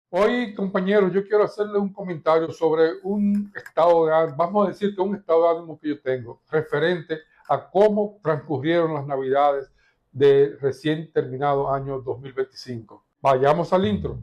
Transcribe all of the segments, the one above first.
Hoy, compañeros, yo quiero hacerle un comentario sobre un estado de ánimo, vamos a decir que un estado de ánimo que yo tengo, referente a cómo transcurrieron las Navidades del recién terminado año 2025. Vayamos al intro.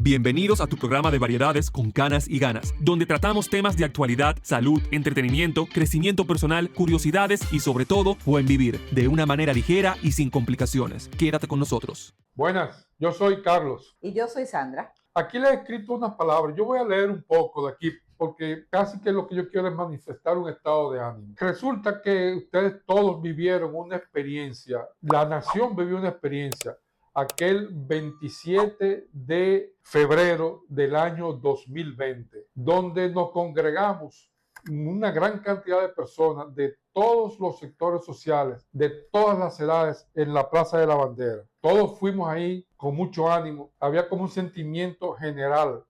Bienvenidos a tu programa de variedades con canas y ganas, donde tratamos temas de actualidad, salud, entretenimiento, crecimiento personal, curiosidades y sobre todo, buen vivir, de una manera ligera y sin complicaciones. Quédate con nosotros. Buenas, yo soy Carlos. Y yo soy Sandra. Aquí le he escrito unas palabras, yo voy a leer un poco de aquí porque casi que lo que yo quiero es manifestar un estado de ánimo. Resulta que ustedes todos vivieron una experiencia, la nación vivió una experiencia aquel 27 de febrero del año 2020, donde nos congregamos una gran cantidad de personas de todos los sectores sociales, de todas las edades, en la Plaza de la Bandera. Todos fuimos ahí con mucho ánimo, había como un sentimiento general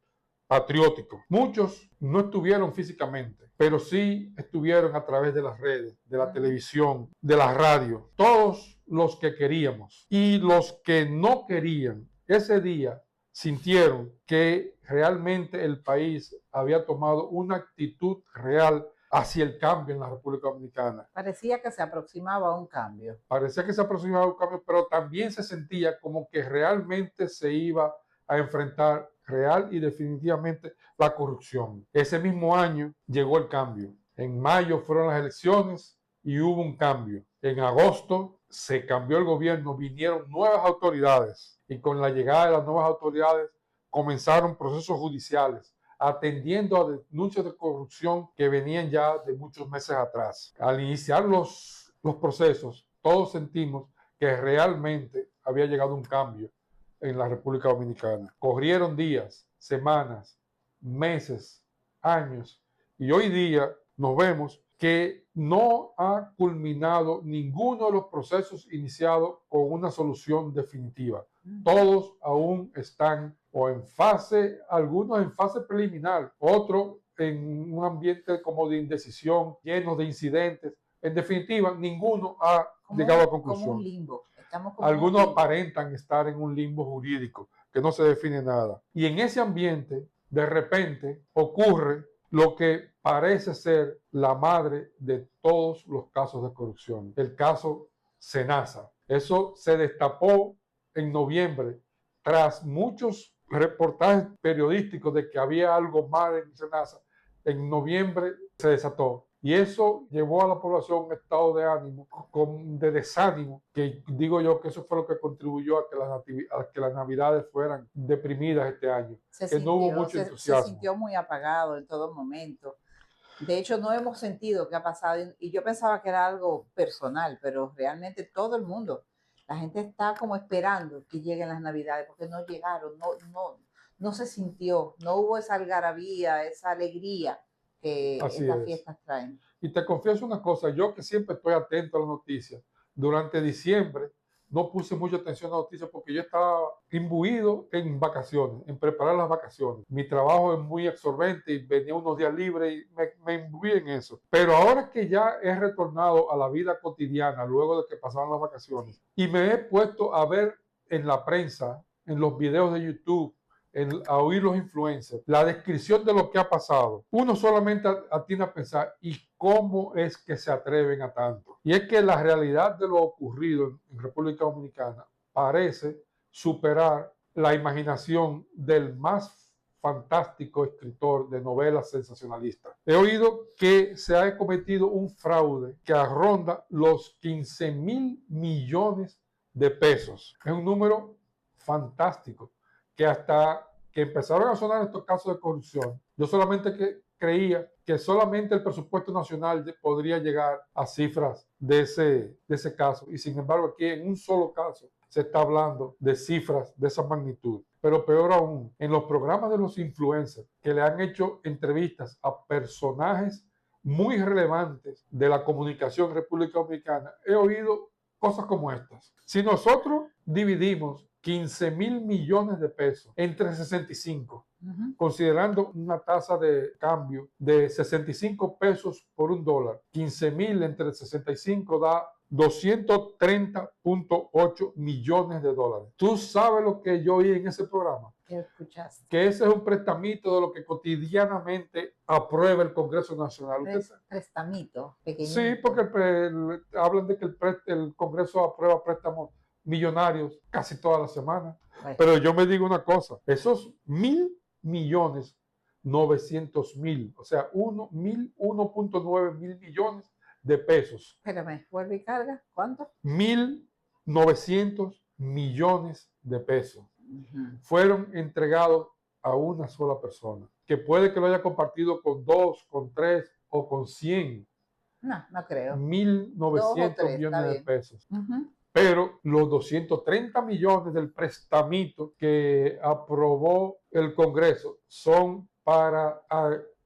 patriótico. Muchos no estuvieron físicamente, pero sí estuvieron a través de las redes, de la televisión, de la radio. Todos los que queríamos y los que no querían ese día sintieron que realmente el país había tomado una actitud real hacia el cambio en la República Dominicana. Parecía que se aproximaba a un cambio. Parecía que se aproximaba a un cambio, pero también se sentía como que realmente se iba a enfrentar real y definitivamente la corrupción. Ese mismo año llegó el cambio. En mayo fueron las elecciones y hubo un cambio. En agosto se cambió el gobierno, vinieron nuevas autoridades y con la llegada de las nuevas autoridades comenzaron procesos judiciales atendiendo a denuncias de corrupción que venían ya de muchos meses atrás. Al iniciar los procesos, todos sentimos que realmente había llegado un cambio en la República Dominicana. Corrieron días, semanas, meses, años, y hoy día nos vemos que no ha culminado ninguno de los procesos iniciados con una solución definitiva. Todos aún están o en fase, algunos en fase preliminar, otros en un ambiente como de indecisión, lleno de incidentes. En definitiva, ninguno ha llegado a conclusión. Como un limbo. Algunos aparentan estar en un limbo jurídico que no se define nada. Y en ese ambiente, de repente, ocurre lo que parece ser la madre de todos los casos de corrupción, el caso Senasa. Eso se destapó en noviembre, tras muchos reportajes periodísticos de que había algo mal en Senasa. En noviembre se desató. Y eso llevó a la población a un estado de ánimo, de desánimo, que digo yo que eso fue lo que contribuyó a que las Navidades fueran deprimidas este año. No hubo mucho entusiasmo. Se sintió muy apagado en todo momento. De hecho, no hemos sentido qué ha pasado. Y yo pensaba que era algo personal, pero realmente todo el mundo, la gente está como esperando que lleguen las Navidades, porque no llegaron, no se sintió, no hubo esa algarabía, esa alegría que estas fiestas traen. Y te confieso una cosa, yo que siempre estoy atento a las noticias, durante diciembre no puse mucha atención a las noticias porque yo estaba imbuido en vacaciones, en preparar las vacaciones. Mi trabajo es muy absorbente y venía unos días libres y me imbuí en eso. Pero ahora que ya he retornado a la vida cotidiana, luego de que pasaron las vacaciones, y me he puesto a ver en la prensa, en los videos de YouTube, a oír los influencers, la descripción de lo que ha pasado, uno solamente atiende a pensar, ¿y cómo es que se atreven a tanto? Y es que la realidad de lo ocurrido en República Dominicana parece superar la imaginación del más fantástico escritor de novelas sensacionalistas. He oído que se ha cometido un fraude que ronda los 15,000 millones de pesos. Es un número fantástico, que hasta que empezaron a sonar estos casos de corrupción, yo solamente creía que solamente el presupuesto nacional podría llegar a cifras de ese caso. Y sin embargo, aquí en un solo caso se está hablando de cifras de esa magnitud. Pero peor aún, en los programas de los influencers que le han hecho entrevistas a personajes muy relevantes de la comunicación en República Dominicana, he oído cosas como estas. Si nosotros dividimos 15,000 millones de pesos entre 65, considerando una tasa de cambio de 65 pesos por $1, 15,000 entre 65 da 230.8 millones de dólares. ¿Tú sabes lo que yo oí en ese programa? ¿Qué escuchaste? Que ese es un prestamito de lo que cotidianamente aprueba el Congreso Nacional. Prestamito, pequeñito. Sí, porque hablan de que el Congreso aprueba préstamos millonarios casi toda la semana. Bueno. Pero yo me digo una cosa, esos 1.900.000, o sea, 1.9 mil millones de pesos. Espérame, vuelve y carga. ¿Cuánto? 1.900 millones de pesos fueron entregados a una sola persona, que puede que lo haya compartido con 2, con 3 o con 100. No, no creo. 1.900 millones de pesos. Pero los 230 millones del prestamito que aprobó el Congreso son para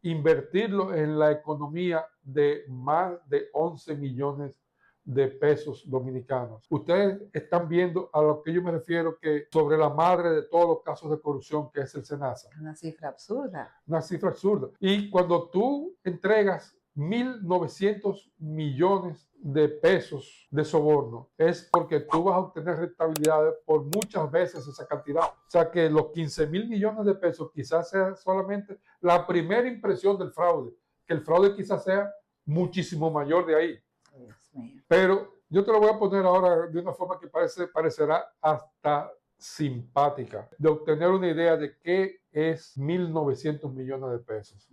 invertirlo en la economía de más de 11 millones de pesos dominicanos. Ustedes están viendo a lo que yo me refiero, que sobre la madre de todos los casos de corrupción, que es el SENASA. Una cifra absurda. Una cifra absurda. Y cuando tú entregas 1.900 millones de pesos de soborno, es porque tú vas a obtener rentabilidades por muchas veces esa cantidad. O sea que los 15.000 millones de pesos quizás sea solamente la primera impresión del fraude, que el fraude quizás sea muchísimo mayor de ahí. Dios mío. Pero yo te lo voy a poner ahora de una forma que parecerá hasta simpática, de obtener una idea de qué es 1.900 millones de pesos.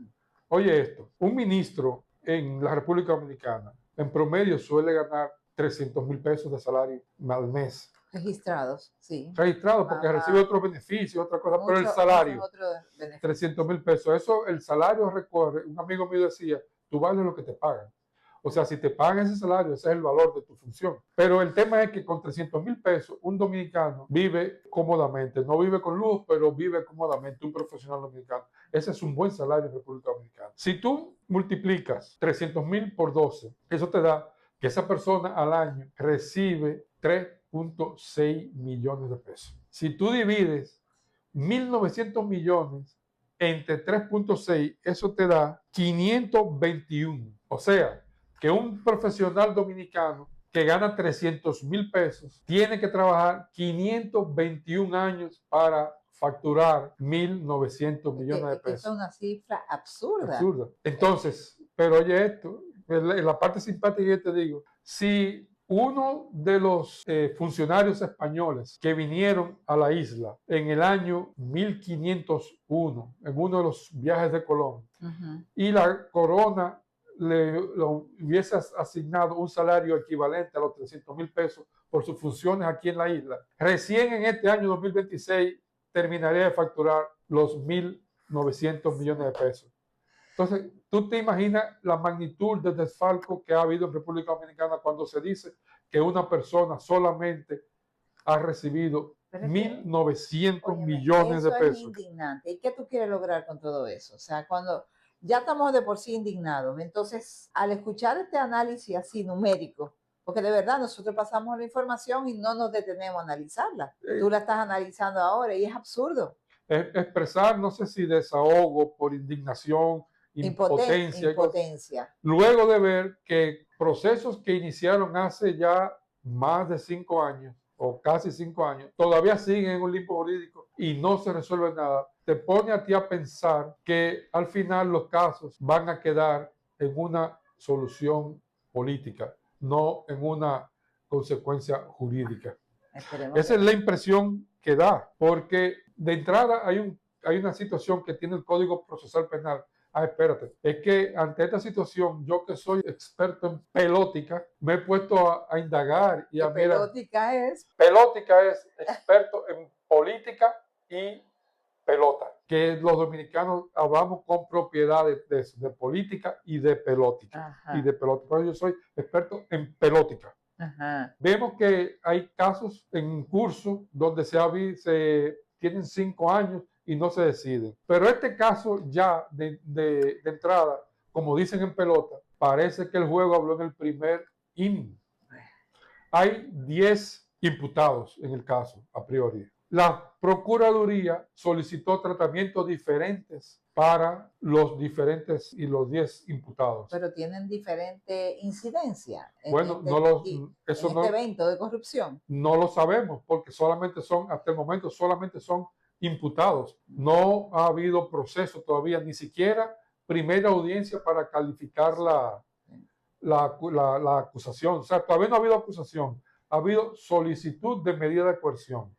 Oye esto, un ministro en la República Dominicana en promedio suele ganar 300.000 pesos de salario al mes. Registrados, sí. Registrado porque recibe otros beneficios, otra cosa, pero el salario, 300.000 pesos. Eso, el salario recorre, un amigo mío decía, tú vales lo que te pagan. O sea, si te pagan ese salario, ese es el valor de tu función. Pero el tema es que con 300.000 pesos, un dominicano vive cómodamente. No vive con lujo, pero vive cómodamente, un profesional dominicano. Ese es un buen salario en República Dominicana. Si tú multiplicas 300.000 por 12, eso te da que esa persona al año recibe 3.6 millones de pesos. Si tú divides 1.900 millones entre 3.6, eso te da 521. O sea, que un profesional dominicano que gana 300.000 pesos tiene que trabajar 521 años para facturar 1.900 millones de pesos. Es una cifra absurda. Absurda. Entonces, pero oye esto, en la parte simpática que te digo, si uno de los funcionarios españoles que vinieron a la isla en el año 1501, en uno de los viajes de Colón, y la corona le hubiese asignado un salario equivalente a los 300.000 pesos por sus funciones aquí en la isla, recién en este año 2026 terminaría de facturar los 1.900 millones de pesos. Entonces, tú te imaginas la magnitud de desfalco que ha habido en República Dominicana cuando se dice que una persona solamente ha recibido 1.900 millones de pesos. Eso es indignante. ¿Y qué tú quieres lograr con todo eso? O sea, cuando ya estamos de por sí indignados, entonces, al escuchar este análisis así numérico, porque de verdad nosotros pasamos la información y no nos detenemos a analizarla. Tú la estás analizando ahora y es absurdo. Expresar, no sé si desahogo por indignación, impotencia. Luego de ver que procesos que iniciaron hace ya más de 5 años o casi 5 años, todavía siguen en un limbo jurídico y no se resuelve nada, te pone a ti a pensar que al final los casos van a quedar en una solución política, no en una consecuencia jurídica. Esa es la impresión que da, porque de entrada hay una situación que tiene el Código Procesal Penal. Espérate, es que ante esta situación, yo que soy experto en pelótica, me he puesto a indagar y a mirar. Pelótica es experto en política y pelota, que los dominicanos hablamos con propiedad de eso, de política y de pelótica. Y de pelota. Pero yo soy experto en pelótica. Vemos que hay casos en curso donde se tienen 5 años y no se deciden. Pero este caso ya de entrada, como dicen en pelota, parece que el juego habló en el primer inning. Hay 10 imputados en el caso, a priori. la Procuraduría solicitó tratamientos diferentes para los diferentes y los 10 imputados. Pero tienen diferente incidencia Bueno, en eso este evento de corrupción. no lo sabemos porque hasta el momento solamente son imputados. No ha habido proceso todavía, ni siquiera primera audiencia para calificar la acusación. O sea, todavía no ha habido acusación, ha habido solicitud de medida de coerción.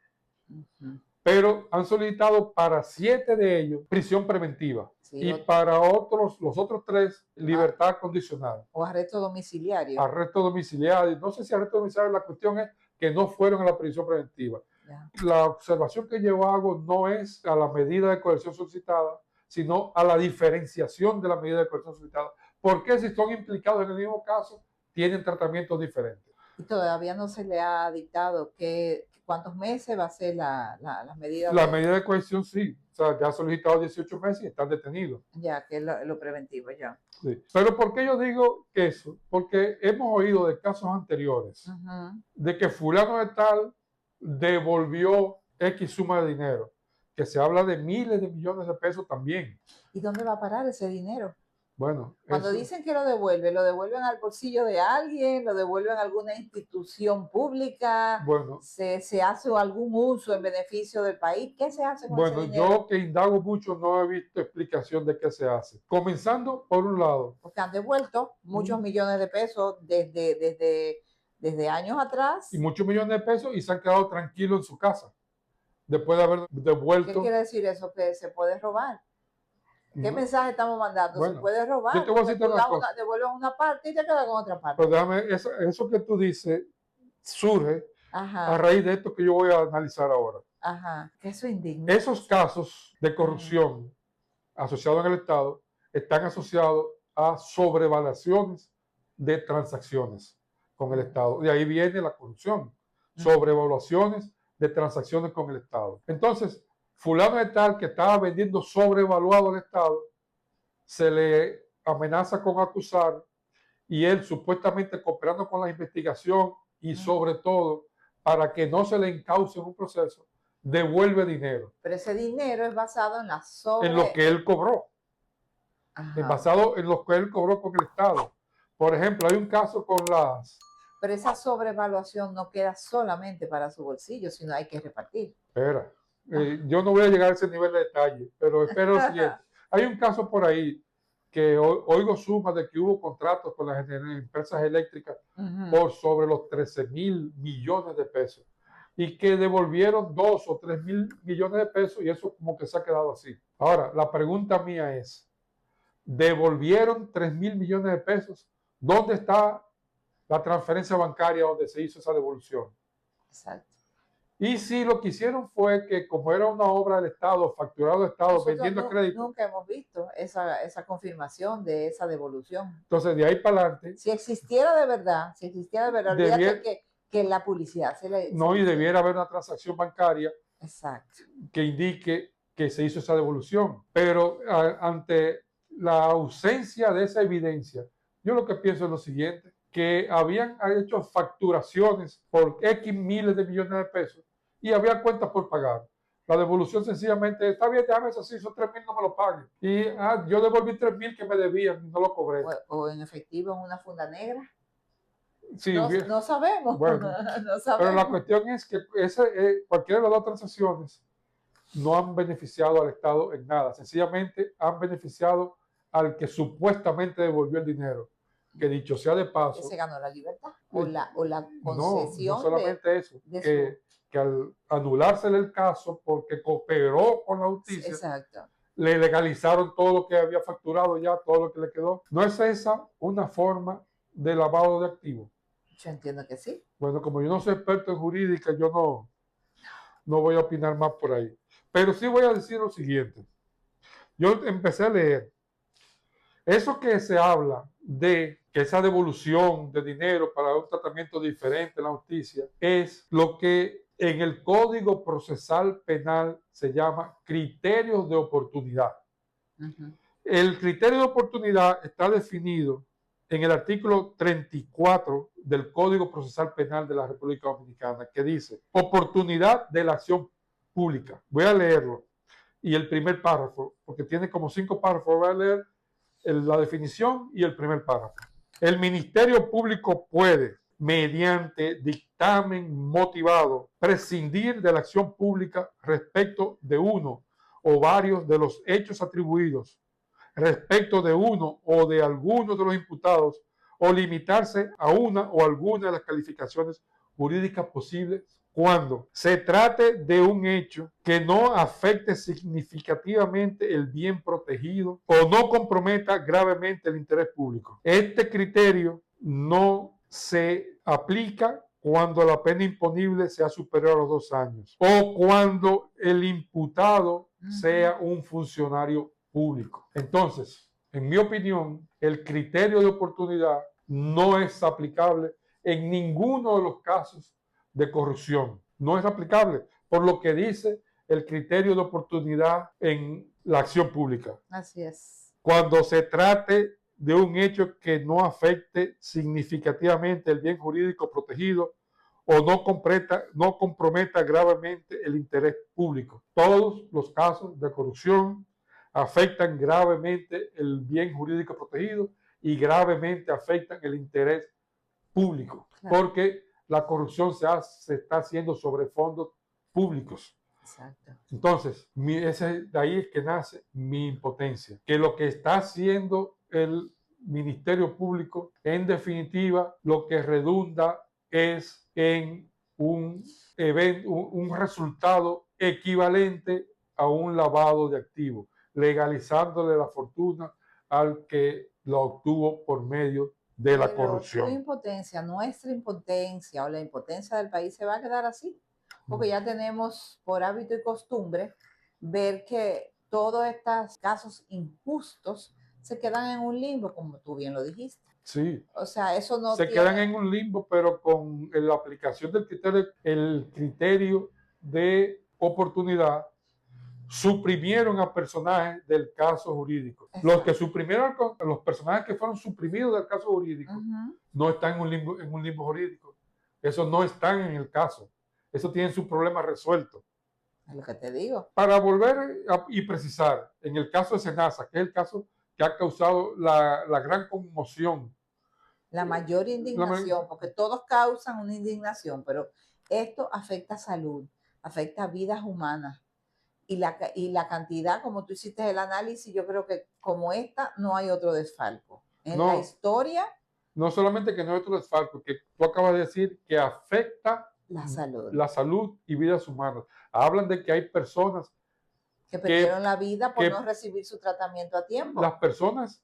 Ujú. Pero han solicitado para 7 de ellos prisión preventiva Sí, y para los otros 3 libertad condicional. o arresto domiciliario. Arresto domiciliario. No sé si arresto domiciliario, la cuestión es que no fueron a la prisión preventiva. Ya. La observación que yo hago no es a la medida de coerción solicitada, sino a la diferenciación de la medida de coerción solicitada. Porque si son implicados en el mismo caso, tienen tratamientos diferentes. Y todavía no se le ha dictado cuántos meses va a ser la medida. La medida de coerción sí, o sea, ya ha solicitado 18 meses y están detenidos. Ya, que es lo preventivo ya. Sí. Pero ¿por qué yo digo eso? Porque hemos oído de casos anteriores de que fulano de tal devolvió X suma de dinero, que se habla de miles de millones de pesos también. ¿Y dónde va a parar ese dinero? Bueno, Cuando dicen que lo devuelven al bolsillo de alguien, lo devuelven a alguna institución pública, bueno, se hace algún uso en beneficio del país. ¿Qué se hace con ese bueno, dinero? yo que indago mucho no he visto explicación de qué se hace. Comenzando por un lado. Porque han devuelto muchos millones de pesos desde años atrás. Y muchos millones de pesos y se han quedado tranquilos en su casa después de haber devuelto. ¿Qué quiere decir eso? Que se puede robar. ¿Qué mensaje estamos mandando? Bueno, se puede robar. yo te voy a citar una cosa. Devuelven una parte y te quedas con otra parte. Pero déjame, eso que tú dices surge Ajá. a raíz de esto que yo voy a analizar ahora. Ajá, que eso indigna. Esos casos de corrupción asociados en el Estado están asociados a sobrevaluaciones de transacciones con el Estado. De ahí viene la corrupción, sobrevaluaciones de transacciones con el Estado. Entonces, fulano de tal que estaba vendiendo sobrevaluado al Estado, se le amenaza con acusar y él supuestamente cooperando con la investigación y sobre todo para que no se le encauce en un proceso, devuelve dinero. Pero ese dinero es basado en en lo que él cobró. Basado en lo que él cobró con el Estado. Por ejemplo, hay un caso con las... Pero esa sobrevaluación no queda solamente para su bolsillo, sino hay que repartir. Espera, yo no voy a llegar a ese nivel de detalle, pero espero lo siguiente. Hay un caso por ahí que oigo sumas de que hubo contratos con las empresas eléctricas por sobre los 13,000 millones de pesos y que devolvieron 2 o 3,000 millones de pesos y eso como que se ha quedado así. Ahora, la pregunta mía es, ¿devolvieron 3,000 millones de pesos? ¿Dónde está la transferencia bancaria donde se hizo esa devolución? Exacto. Y si lo que hicieron fue que como era una obra del Estado, facturado del Estado, Nosotros vendiendo crédito. Nunca hemos visto esa confirmación de esa devolución. Entonces, de ahí para adelante. Si existiera de verdad, olvídate que la publicidad y debiera haber una transacción bancaria. Exacto. Que indique que se hizo esa devolución. Pero ante la ausencia de esa evidencia, yo lo que pienso es lo siguiente, que habían hecho facturaciones por X miles de millones de pesos y había cuentas por pagar. La devolución sencillamente, está bien, déjame eso así, esos 3,000 no me lo paguen. Y yo devolví 3,000 que me debían y no lo cobré. O en efectivo en una funda negra. Sí, no sabemos. Bueno, no sabemos. Pero la cuestión es que cualquiera de las dos transacciones no han beneficiado al Estado en nada. Sencillamente han beneficiado al que supuestamente devolvió el dinero. Que dicho sea de paso. Que se ganó la libertad. O la concesión. No solamente eso. Que al anulársele el caso porque cooperó con la justicia. Exacto. Le legalizaron todo lo que había facturado ya, todo lo que le quedó. ¿No es esa una forma de lavado de activos? Yo entiendo que sí. Bueno, como yo no soy experto en jurídica, yo no voy a opinar más por ahí. Pero sí voy a decir lo siguiente. Yo empecé a leer. Eso que se habla de que esa devolución de dinero para un tratamiento diferente en la justicia es lo que en el Código Procesal Penal se llama criterios de oportunidad. El criterio de oportunidad está definido en el artículo 34 del Código Procesal Penal de la República Dominicana, que dice oportunidad de la acción pública. Voy a leerlo. Y el primer párrafo, porque tiene como 5 párrafos, voy a leer la definición y el primer párrafo. El Ministerio Público puede, mediante dictamen motivado, prescindir de la acción pública respecto de uno o varios de los hechos atribuidos, respecto de uno o de algunos de los imputados, o limitarse a una o alguna de las calificaciones jurídicas posibles cuando se trate de un hecho que no afecte significativamente el bien protegido o no comprometa gravemente el interés público. Este criterio no se aplica cuando la pena imponible sea superior a los 2 años o cuando el imputado sea un funcionario público. Entonces, en mi opinión, el criterio de oportunidad no es aplicable en ninguno de los casos de corrupción. No es aplicable por lo que dice el criterio de oportunidad en la acción pública. Así es. Cuando se trate de un hecho que no afecte significativamente el bien jurídico protegido o no comprometa gravemente el interés público. Todos los casos de corrupción afectan gravemente el bien jurídico protegido y gravemente afectan el interés público, claro, porque la corrupción se está haciendo sobre fondos públicos. Exacto. Entonces, de ahí es que nace mi impotencia, que lo que está haciendo el Ministerio Público, en definitiva, lo que redunda es en un resultado equivalente a un lavado de activos, legalizándole la fortuna al que lo obtuvo por medio de la corrupción. Tu impotencia, nuestra impotencia o la impotencia del país se va a quedar así, porque ya tenemos por hábito y costumbre ver que todos estos casos injustos se quedan en un limbo, como tú bien lo dijiste. Sí. O sea, eso no se quedan en un limbo, pero con la aplicación del criterio de oportunidad, suprimieron a personajes del caso jurídico. Exacto. Los personajes que fueron suprimidos del caso jurídico no están en un limbo jurídico. Esos no están en el caso. Eso tienen su problema resuelto. Es lo que te digo. Para volver y precisar, en el caso de Senasa, que es el caso que ha causado la gran conmoción. La mayor indignación, porque todos causan una indignación, pero esto afecta salud, afecta vidas humanas. Y la cantidad, como tú hiciste el análisis, yo creo que como esta no hay otro desfalco. En la historia... No solamente que no hay otro desfalco, que tú acabas de decir que afecta la salud y vidas humanas. Hablan de que hay personas que perdieron la vida por no recibir su tratamiento a tiempo. Las personas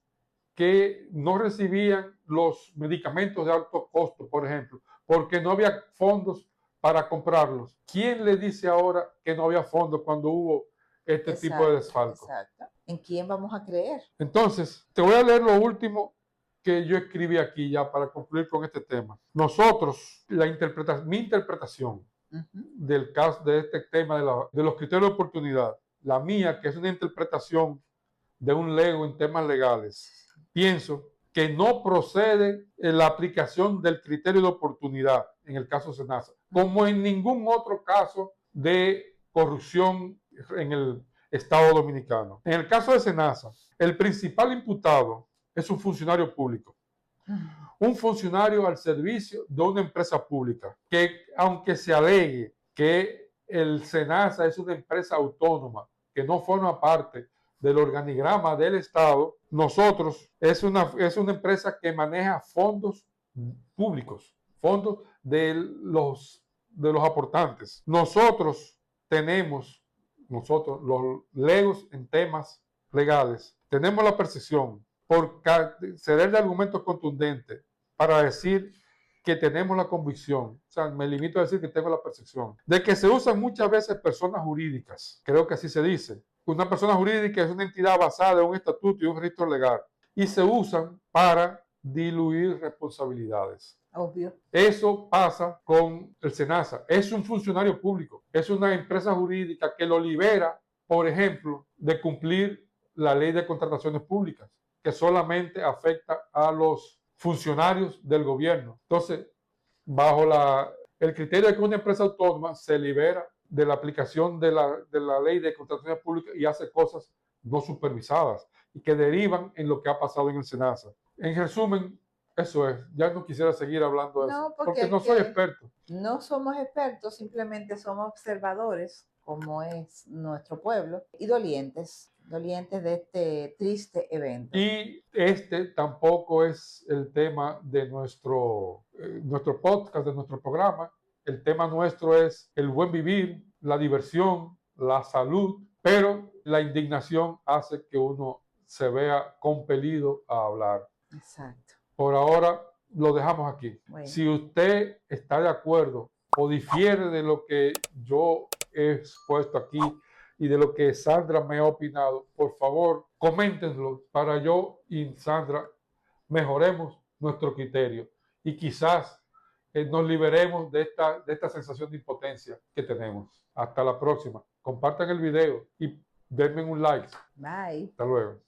que no recibían los medicamentos de alto costo, por ejemplo, porque no había fondos para comprarlos. ¿Quién le dice ahora que no había fondos cuando hubo este tipo de desfalco? Exacto. ¿En quién vamos a creer? Entonces, te voy a leer lo último que yo escribí aquí ya para concluir con este tema. Nosotros, mi interpretación del caso, de este tema de los criterios de oportunidad, la mía, que es una interpretación de un lego en temas legales, pienso que no procede en la aplicación del criterio de oportunidad en el caso Senasa, como en ningún otro caso de corrupción en el Estado Dominicano. En el caso de Senasa, el principal imputado es un funcionario público, un funcionario al servicio de una empresa pública, que aunque se alegue que el Senasa es una empresa autónoma, que no forma parte del organigrama del Estado, nosotros es una empresa que maneja fondos públicos, fondos de los aportantes. Nosotros, los legos en temas legales, tenemos la percepción, por ceder de argumentos contundentes, para decir que tenemos la convicción, o sea, me limito a decir que tengo la percepción, de que se usan muchas veces personas jurídicas, creo que así se dice. Una persona jurídica es una entidad basada en un estatuto y un registro legal, y se usan para diluir responsabilidades. Obvio. Eso pasa con el Senasa. Es un funcionario público, es una empresa jurídica que lo libera, por ejemplo, de cumplir la ley de contrataciones públicas, que solamente afecta a los funcionarios del gobierno. Entonces, bajo el criterio de que una empresa autónoma se libera de la aplicación de la ley de contratación pública y hace cosas no supervisadas y que derivan en lo que ha pasado en el SENASA. En resumen, eso es. Ya no quisiera seguir hablando de No, eso, porque porque no soy experto. no somos expertos, simplemente somos observadores, como es nuestro pueblo, y dolientes de este triste evento. Y este tampoco es el tema de nuestro podcast, de nuestro programa. El tema nuestro es el buen vivir, la diversión, la salud, pero la indignación hace que uno se vea compelido a hablar. Exacto. Por ahora lo dejamos aquí. Bueno. Si usted está de acuerdo o difiere de lo que yo he expuesto aquí y de lo que Sandra me ha opinado, por favor, coméntenlo para yo y Sandra mejoremos nuestro criterio y quizás nos liberemos de esta sensación de impotencia que tenemos. Hasta la próxima. Compartan el video y denme un like. Bye. Hasta luego.